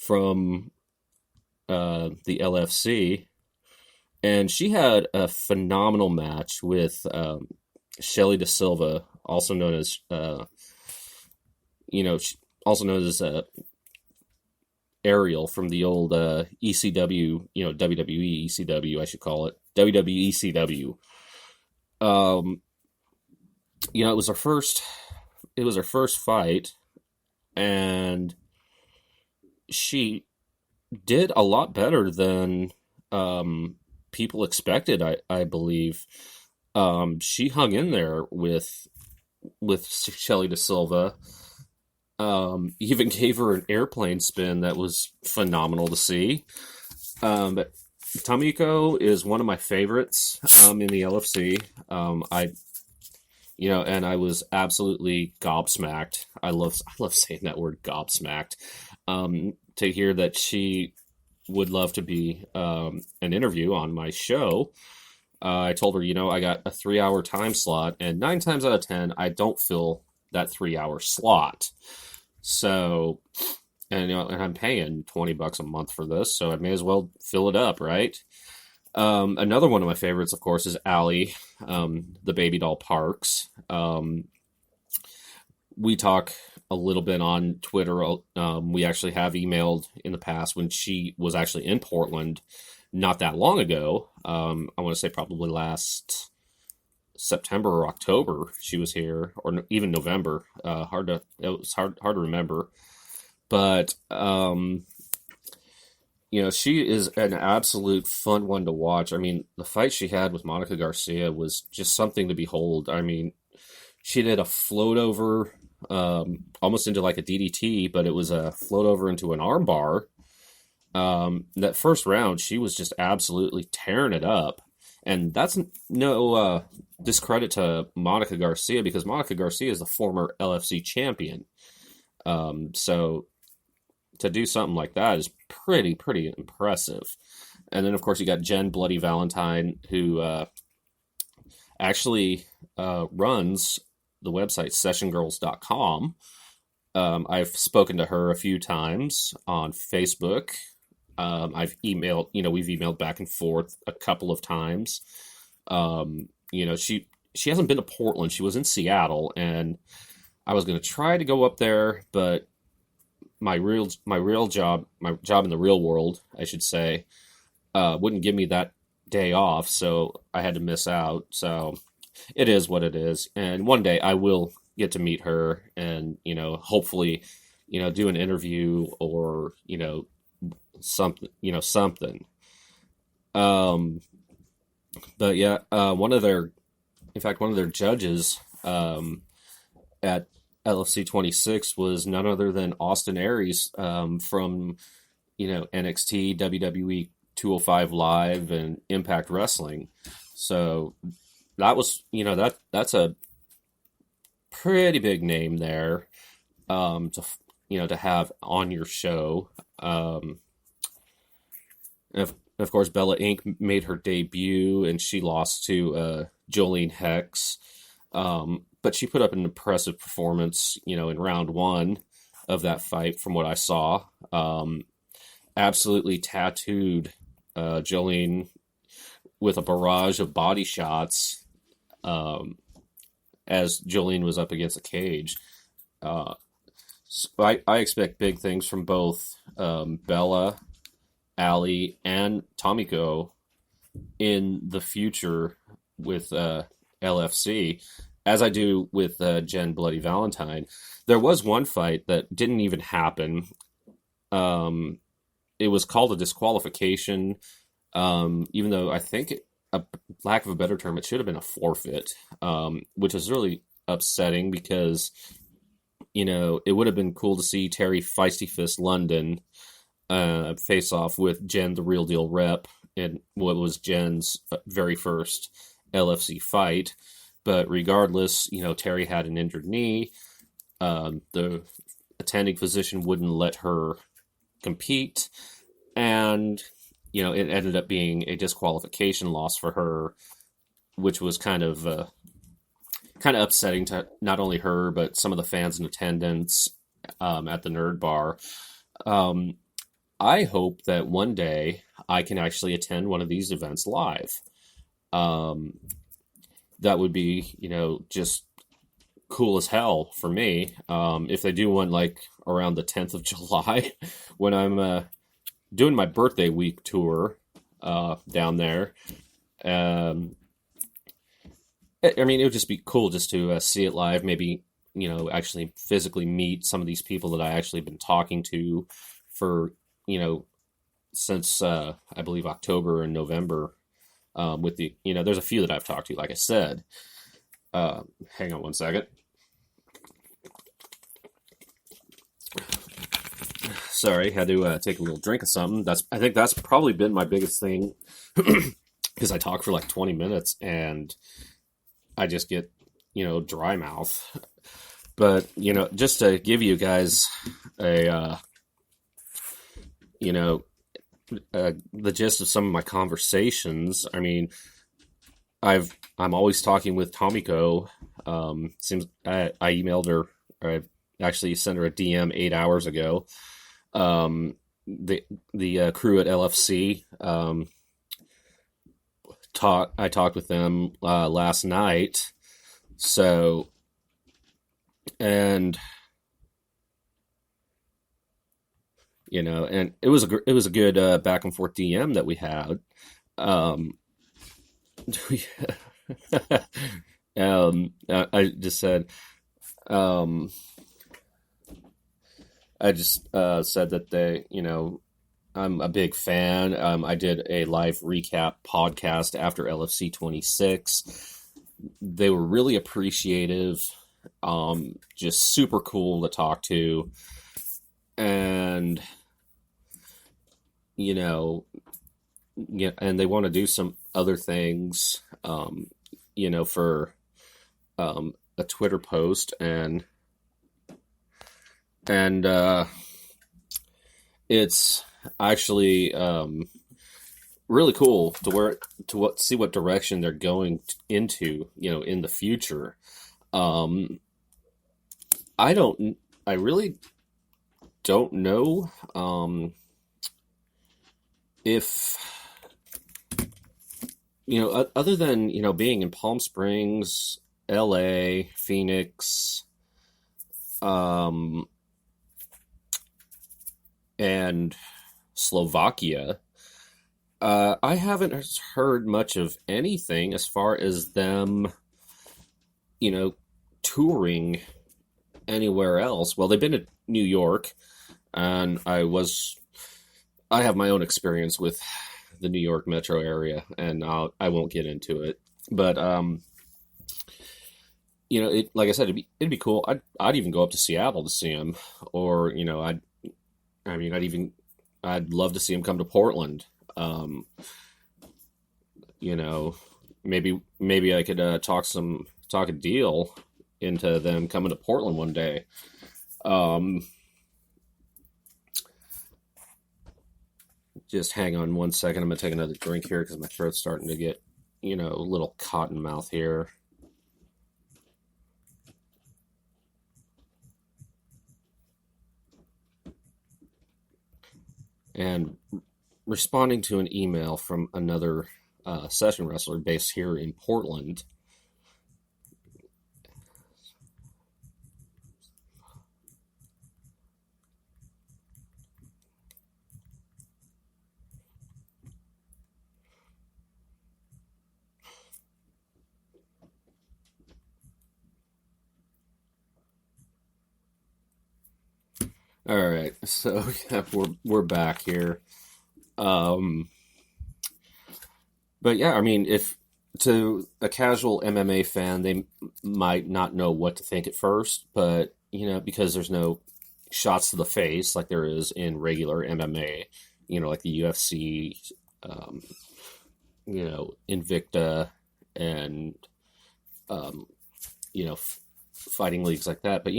from the LFC, and she had a phenomenal match with Shelly Da Silva, also known as you know, also known as Ariel from the old ECW, WWE ECW, I should call it WWE ECW. Um, it was her first fight, and she did a lot better than people expected. I believe she hung in there with Shelly Da Silva. Even gave her an airplane spin that was phenomenal to see. But Tamiko is one of my favorites in the LFC. And I was absolutely gobsmacked. I love saying that word, gobsmacked. To hear that she would love to be an interview on my show. I told her, I got a 3-hour time slot, and 9 times out of 10, I don't fill that 3-hour slot. So, and I'm paying $20 a month for this, so I may as well fill it up, right? Another one of my favorites, of course, is Allie, the baby doll Parks. We talk a little bit on Twitter. We actually have emailed in the past when she was actually in Portland not that long ago. I want to say probably last September or October she was here, or even November. It was hard to remember. But she is an absolute fun one to watch. I mean, the fight she had with Monica Garcia was just something to behold. I mean, she did a float over, almost into like a DDT, but it was a float over into an armbar. That first round, she was just absolutely tearing it up. And that's no discredit to Monica Garcia, because Monica Garcia is the former LFC champion. So to do something like that is pretty impressive. And then, of course, you got Jen Bloody Valentine, who actually runs the website sessiongirls.com. I've spoken to her a few times on Facebook. I've emailed, we've emailed back and forth a couple of times. She hasn't been to Portland. She was in Seattle, and I was going to try to go up there, but my job in the real world, I should say, wouldn't give me that day off, so I had to miss out. So it is what it is. And one day I will get to meet her and, hopefully, do an interview or, something. But yeah, one of their judges at LFC 26 was none other than Austin Aries from NXT, WWE 205 Live, and Impact Wrestling. So that was that's a pretty big name there to have on your show. And of course, Bella Inc. made her debut, and she lost to Jolene Hex. But she put up an impressive performance, in round 1 of that fight, from what I saw. Absolutely tattooed Jolene with a barrage of body shots as Jolene was up against the cage. So I expect big things from both Bella, Allie, and Tomiko in the future with LFC, as I do with Jen Bloody Valentine. There was one fight that didn't even happen. It was called a disqualification, even though I think, lack of a better term, it should have been a forfeit, which is really upsetting because, it would have been cool to see Terry Feisty Fist London face off with Jen, the Real Deal Rep, in what was Jen's very first LFC fight. But regardless, Terry had an injured knee. The attending physician wouldn't let her compete. And, it ended up being a disqualification loss for her, which was kind of upsetting to not only her, but some of the fans in attendance at the Nerd Bar. I hope that one day I can actually attend one of these events live. Um, that would be, just cool as hell for me. If they do one like around the 10th of July, when I'm doing my birthday week tour down there. Um, I mean, it would just be cool just to see it live. Maybe, actually physically meet some of these people that I actually been talking to for, you know, since I believe October and November. With there's a few that I've talked to, like I said. Hang on one second. Sorry, had to take a little drink of something. I think that's probably been my biggest thing because I talk for like 20 minutes and I just get, dry mouth. But, just to give you guys a, the gist of some of my conversations. I mean, I'm always talking with Tomiko. Seems I emailed her. I actually sent her a DM 8 hours ago. The crew at LFC. I talked with them last night. So, and and it was a good back and forth DM that we had. Um, I just said, um, I just said that I'm a big fan. I did a live recap podcast after LFC 26. They were really appreciative, just super cool to talk to. And, and they want to do some other things, for a Twitter post and it's actually really cool to see what direction they're going into, in the future. I really don't know if other than being in Palm Springs, LA, Phoenix, and Slovakia, I haven't heard much of anything as far as them touring anywhere else. Well, they've been to New York, and I have my own experience with the New York metro area, and I won't get into it. But like I said, it'd be cool. I'd even go up to Seattle to see him, or I'd love to see him come to Portland. Maybe I could talk a deal into them coming to Portland one day. Just hang on one second. I'm gonna take another drink here because my throat's starting to get, a little cotton mouth here. And responding to an email from another session wrestler based here in Portland. All right, so yeah, we're back here. But yeah, I mean, if to a casual MMA fan, they might not know what to think at first, but because there's no shots to the face like there is in regular MMA, like the UFC, um, Invicta, and um, fighting leagues like that. But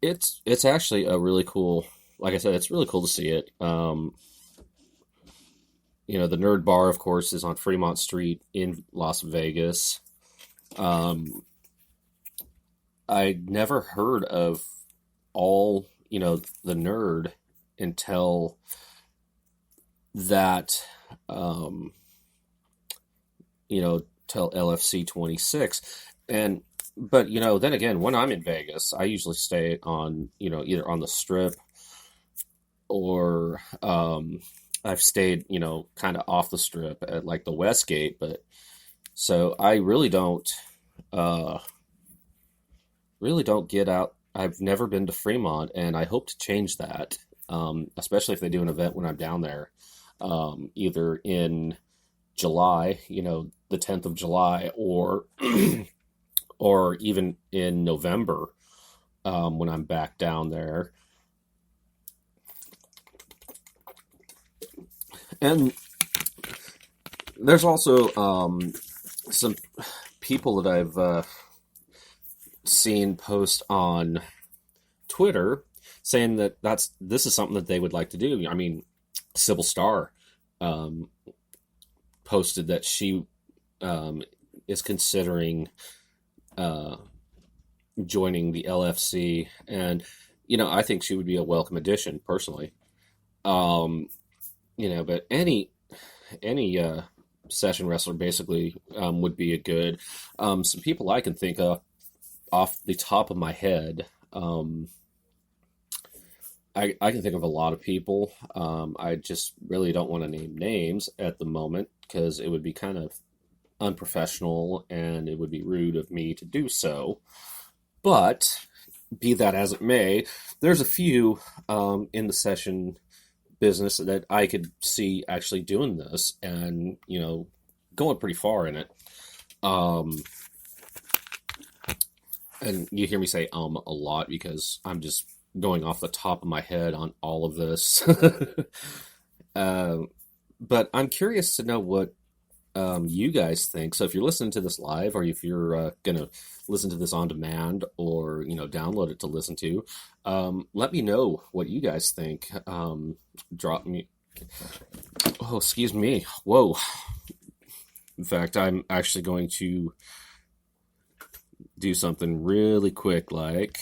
it's actually a really cool. Like I said, it's really cool to see it. The Nerd Bar, of course, is on Fremont Street in Las Vegas. I'd never heard of all, the Nerd until that, um, till LFC 26. And, but, then again, when I'm in Vegas, I usually stay on, either on the strip or, I've stayed, kind of off the strip at like the Westgate. But so I uh, really don't get out. I've never been to Fremont, and I hope to change that, especially if they do an event when I'm down there, either in July, the 10th of July, or even in November, when I'm back down there. And there's also some people that I've seen post on Twitter saying that this is something that they would like to do. I mean, Sybil Starr um, posted that she is considering uh, joining the LFC, and I think she would be a welcome addition personally. Um, but any session wrestler basically would be a good. Some people I can think of off the top of my head. I can think of a lot of people. I just really don't want to name names at the moment because it would be kind of unprofessional and it would be rude of me to do so. But be that as it may, there's a few in the session business that I could see actually doing this and, going pretty far in it. Um, and you hear me say a lot because I'm just going off the top of my head on all of this. uh, but I'm curious to know what you guys think. So if you're listening to this live, or if you're going to listen to this on demand, or download it to listen to, let me know what you guys think. Drop me. Oh, excuse me. Whoa. In fact, I'm actually going to do something really quick, like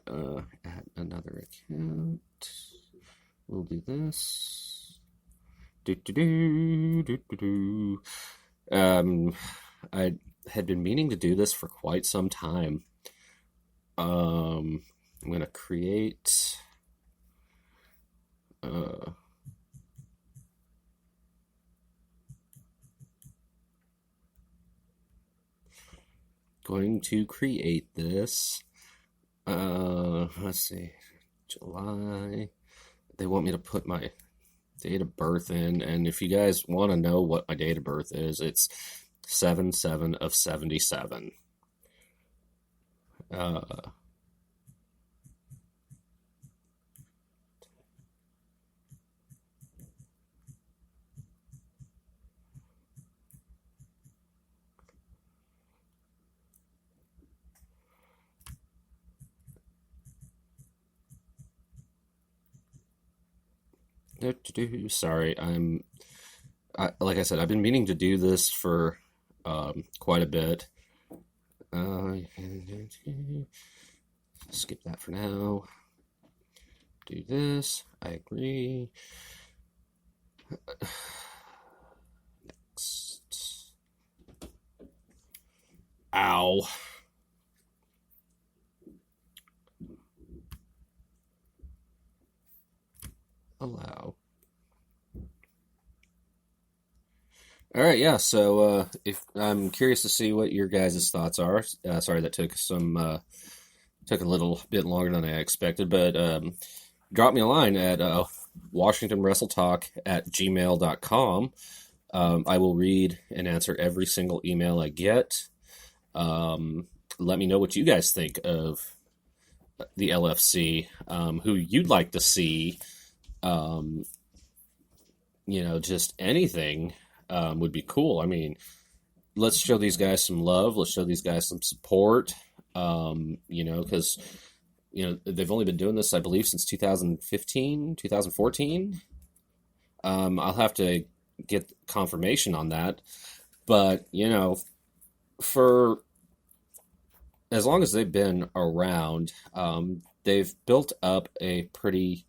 add another account. We'll do this. I had been meaning to do this for quite some time. I'm gonna create. Going to create this. Let's see, July. They want me to put my date of birth in, and if you guys want to know what my date of birth is, it's 7/7 of 77. Uh, Sorry, like I said, I've been meaning to do this for quite a bit. Skip that for now. Do this. I agree. Next. Ow. Allow. All right, yeah. So, if I'm curious to see what your guys' thoughts are. Sorry that took a little bit longer than I expected, but drop me a line at WashingtonWrestleTalk@gmail.com. I will read and answer every single email I get. Let me know what you guys think of the LFC, who you'd like to see. Um, just anything would be cool. I mean, let's show these guys some love. Let's show these guys some support. Because they've only been doing this, I believe, since 2015, 2014. I'll have to get confirmation on that, but for as long as they've been around, they've built up a pretty